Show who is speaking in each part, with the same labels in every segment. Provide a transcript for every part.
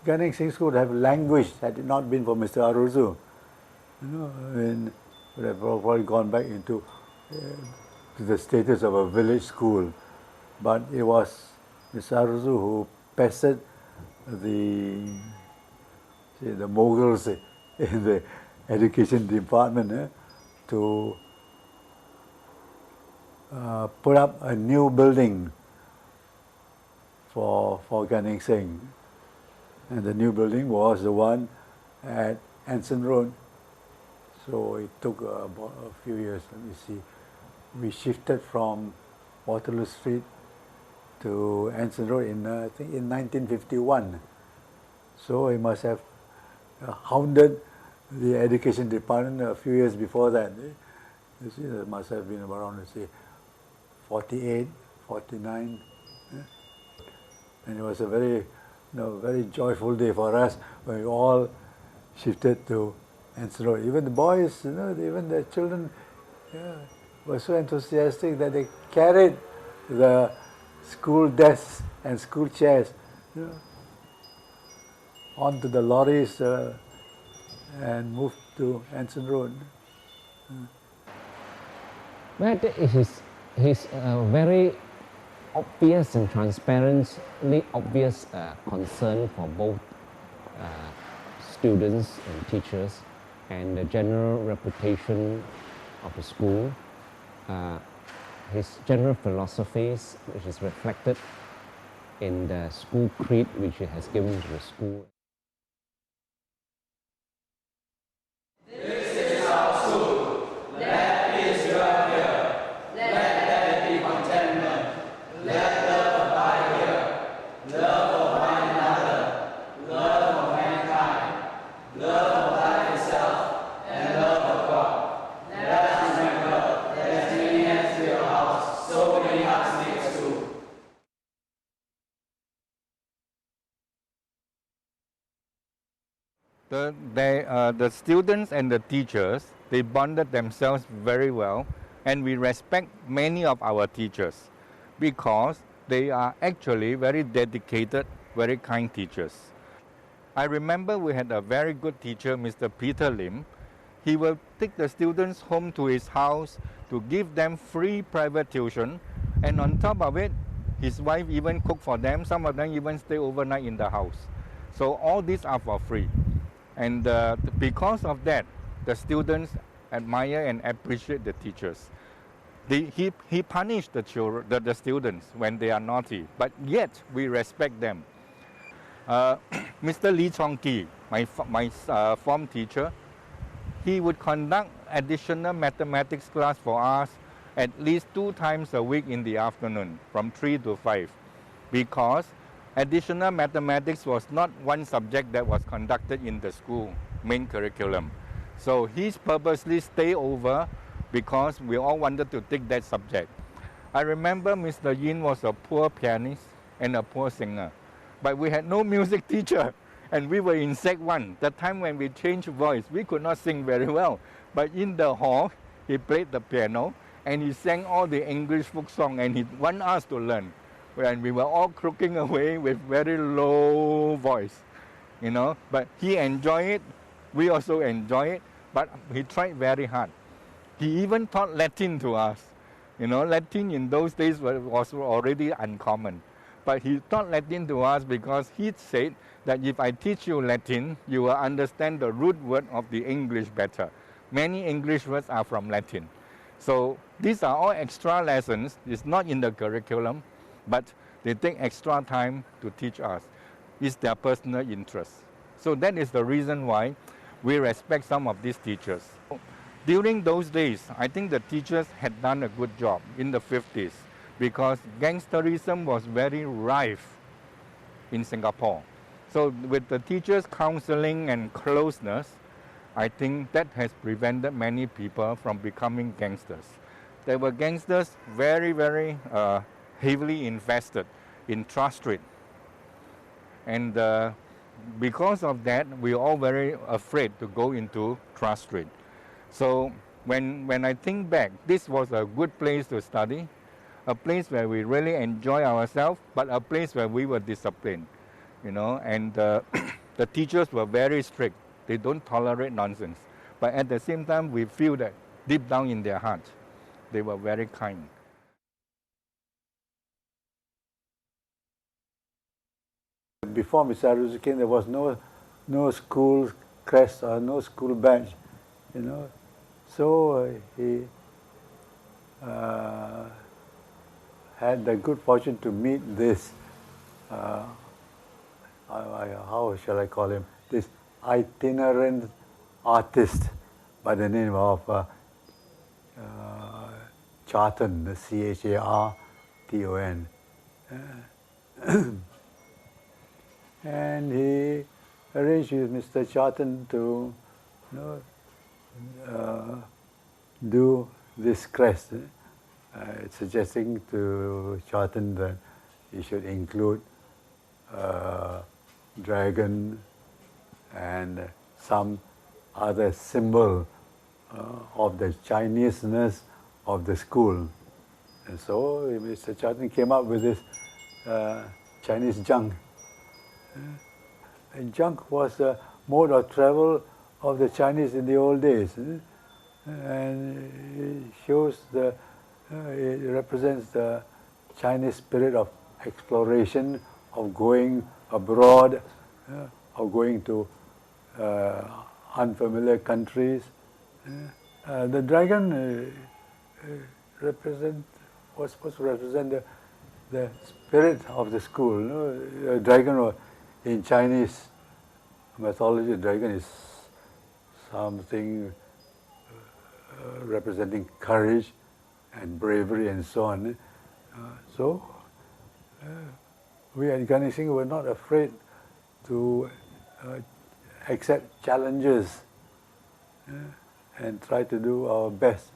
Speaker 1: Gan Eng Seng School would have languished had it not been for Mr Aroozoo. Would have probably gone back into to the status of a village school. But it was Mr Aroozoo who pestered the moguls in the education department to put up a new building for Gan Eng Seng. And the new building was the one at Anson Road. So it took about a few years. Let me see. We shifted from Waterloo Street to Anson Road I think in 1951. So it must have hounded the education department a few years before that. You see, it must have been around, let's say, 48, 49. And it was a very joyful day for us when we all shifted to Anson Road. Even the boys, even the children were so enthusiastic that they carried the school desks and school chairs onto the lorries and moved to Anson Road.
Speaker 2: But his very obvious and transparently obvious concern for both students and teachers and the general reputation of the school, his general philosophies, which is reflected in the school creed which he has given to the school.
Speaker 3: The students and the teachers, they bonded themselves very well, and we respect many of our teachers because they are actually very dedicated, very kind teachers. I remember we had a very good teacher, Mr. Peter Lim. He will take the students home to his house to give them free private tuition, and on top of it, his wife even cooked for them. Some of them even stay overnight in the house. So all these are for free. And because of that, the students admire and appreciate the teachers. He punished the students when they are naughty, but yet we respect them. Mr. Lee Chong Ki, my form teacher, he would conduct additional mathematics class for us at least 2 times a week in the afternoon, from 3 to 5, because additional mathematics was not one subject that was conducted in the school main curriculum. So he purposely stayed over because we all wanted to take that subject. I remember Mr. Yin was a poor pianist and a poor singer, but we had no music teacher, and we were in Sec 1. The time when we changed voice, we could not sing very well, but in the hall, he played the piano and he sang all the English folk song, and he wanted us to learn. And we were all croaking away with very low voice, but he enjoyed it, we also enjoyed it, but he tried very hard. He even taught Latin to us. Latin in those days was already uncommon. But he taught Latin to us because he said that if I teach you Latin, you will understand the root word of the English better. Many English words are from Latin. So these are all extra lessons. It's not in the curriculum, but they take extra time to teach us. It's their personal interest. So that is the reason why we respect some of these teachers. During those days, I think the teachers had done a good job in the 50s because gangsterism was very rife in Singapore. So with the teachers' counseling and closeness, I think that has prevented many people from becoming gangsters. There were gangsters very, very heavily invested in Trust Street. And because of that, we were all very afraid to go into Trust Street. So when I think back, this was a good place to study, a place where we really enjoy ourselves, but a place where we were disciplined, you know, and the teachers were very strict. They don't tolerate nonsense. But at the same time, we feel that deep down in their hearts, they were very kind.
Speaker 1: Before Mr. Aroozoo came, there was no school crest or no school badge, you know. So he had the good fortune to meet this, how shall I call him, this itinerant artist by the name of Charton, Charton. And he arranged with Mr. Charton to, you know, do this crest, suggesting to Charton that he should include dragon and some other symbol of the Chineseness of the school. And so Mr. Charton came up with this Chinese junk. And junk was a mode of travel of the Chinese in the old days. And it shows it represents the Chinese spirit of exploration, of going abroad, of going to unfamiliar countries. The dragon was supposed to represent the spirit of the school. You know? A dragon, in Chinese mythology, a dragon is something representing courage and bravery and so on. So we at Gan Eng Seng were not afraid to accept challenges and try to do our best.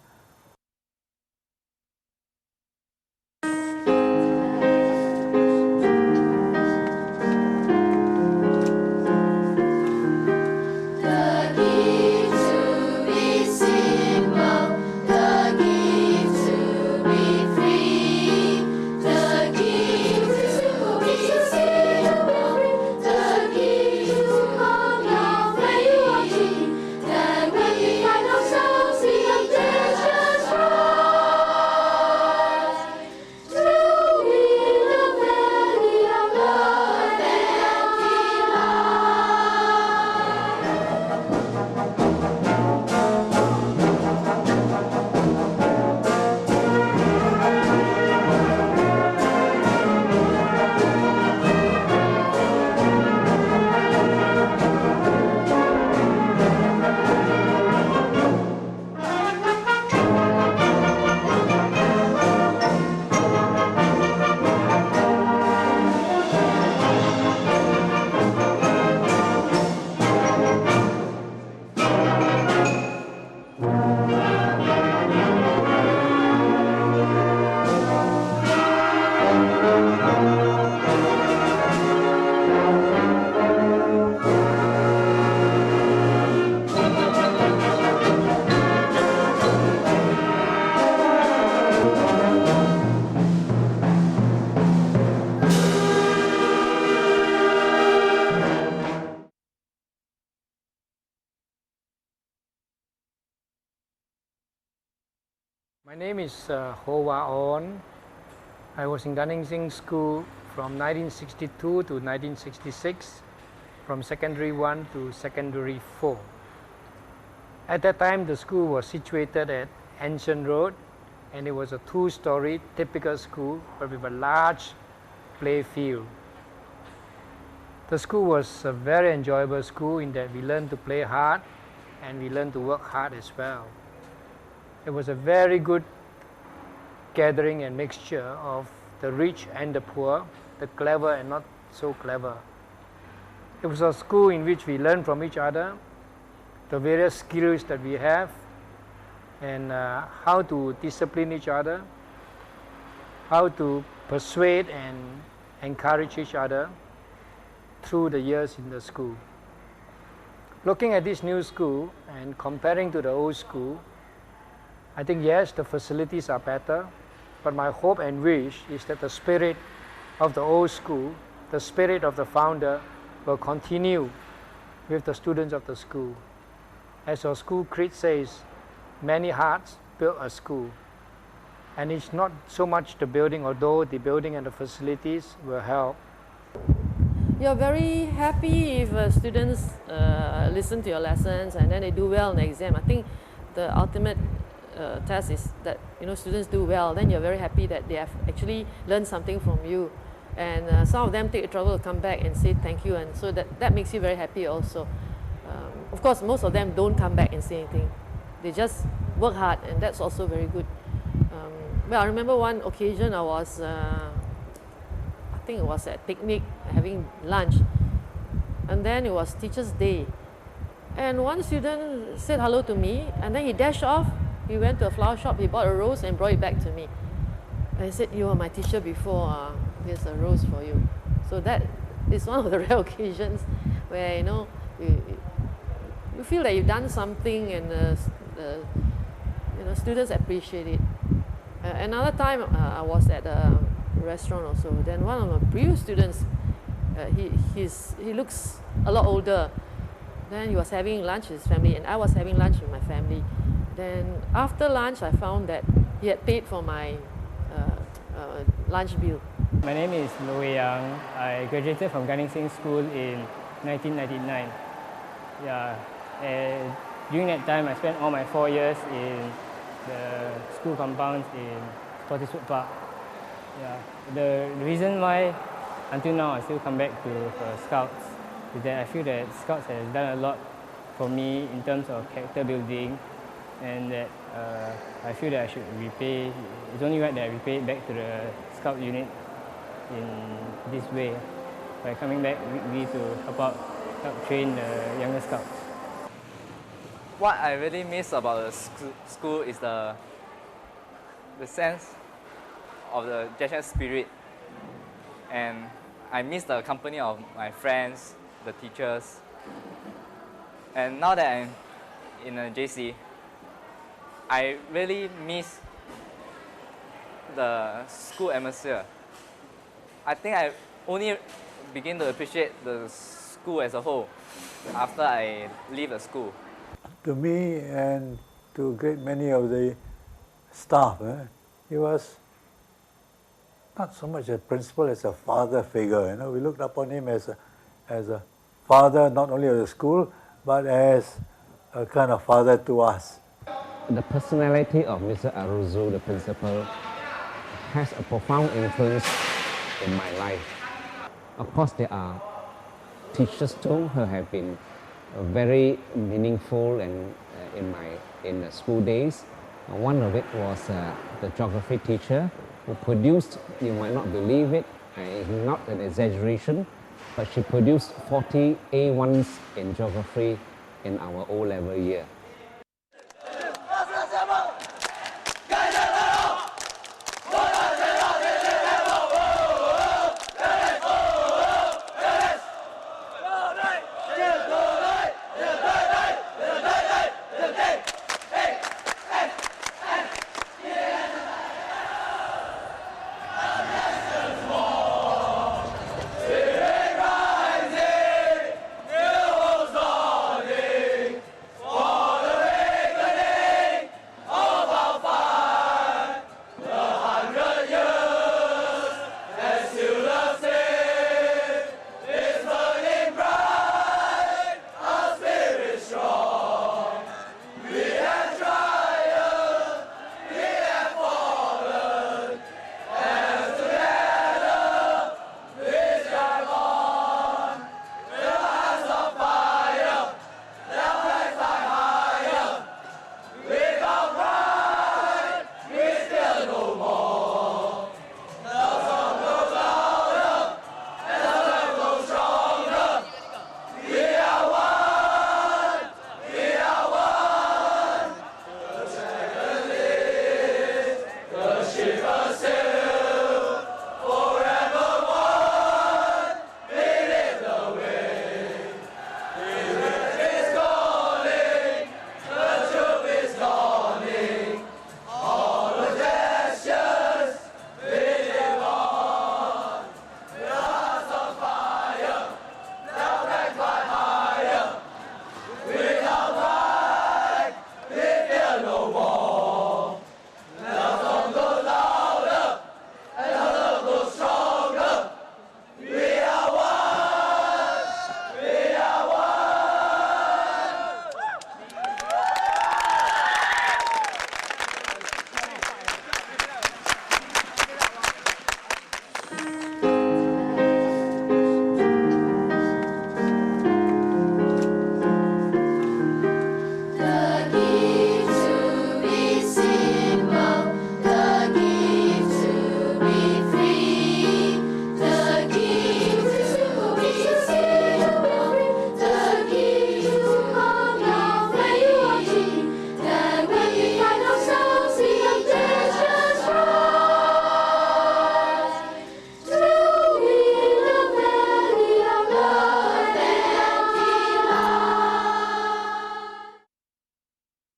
Speaker 4: My name is Hoa On. I was in Gan Eng Seng School from 1962 to 1966, from secondary 1 to secondary 4. At that time, the school was situated at Anson Road, and it was a 2-story typical school, but with a large play field. The school was a very enjoyable school in that we learned to play hard and we learned to work hard as well. It was a very good gathering and mixture of the rich and the poor, the clever and not so clever. It was a school in which we learned from each other the various skills that we have and how to discipline each other, how to persuade and encourage each other through the years in the school. Looking at this new school and comparing to the old school, I think yes, the facilities are better, but my hope and wish is that the spirit of the old school, the spirit of the founder, will continue with the students of the school. As our school creed says, many hearts build a school. And it's not so much the building, although the building and the facilities will help.
Speaker 5: You're very happy if students listen to your lessons and then they do well in the exam. I think the ultimate test is that students do well. Then you're very happy that they have actually learned something from you. And some of them take the trouble to come back and say thank you, and so that makes you very happy also. Of course, most of them don't come back and say anything. They just work hard, and that's also very good. Well, I remember one occasion I was, I think it was at picnic, having lunch, and then it was Teacher's Day. And one student said hello to me, and then he dashed off. He went to a flower shop, he bought a rose and brought it back to me. And he said, "You were my teacher before, here's a rose for you." So that is one of the rare occasions where you feel that you've done something and students appreciate it. Another time I was at a restaurant also. Then one of my previous students, he looks a lot older. Then he was having lunch with his family, and I was having lunch with my family. Then after lunch, I found that he had paid for my lunch bill.
Speaker 6: My name is Loe Yang. I graduated from Gan Eng Seng School in 1999. Yeah, and during that time, I spent all my 4 years in the school compounds in Spottiswoode Park. Yeah, the reason why until now I still come back to Scouts is that I feel that Scouts has done a lot for me in terms of character building, and that I feel that I should repay. It's only right that I repay it back to the Scout unit in this way, by coming back weekly to help train the younger Scouts.
Speaker 7: What I really miss about the school is the sense of the GESSian Spirit, and I miss the company of my friends, the teachers. And now that I'm in a JC, I really miss the school atmosphere. I think I only begin to appreciate the school as a whole after I leave the school.
Speaker 1: To me and to a great many of the staff, he was not so much a principal as a father figure. We looked upon him as a father not only of the school, but as a kind of father to us.
Speaker 2: The personality of Mr Aroozoo, the principal, has a profound influence in my life. Of course, there are teachers too who have been very meaningful and in the school days. One of it was the geography teacher who produced, you might not believe it, it's not an exaggeration, but she produced 40 A1s in geography in our O-level year.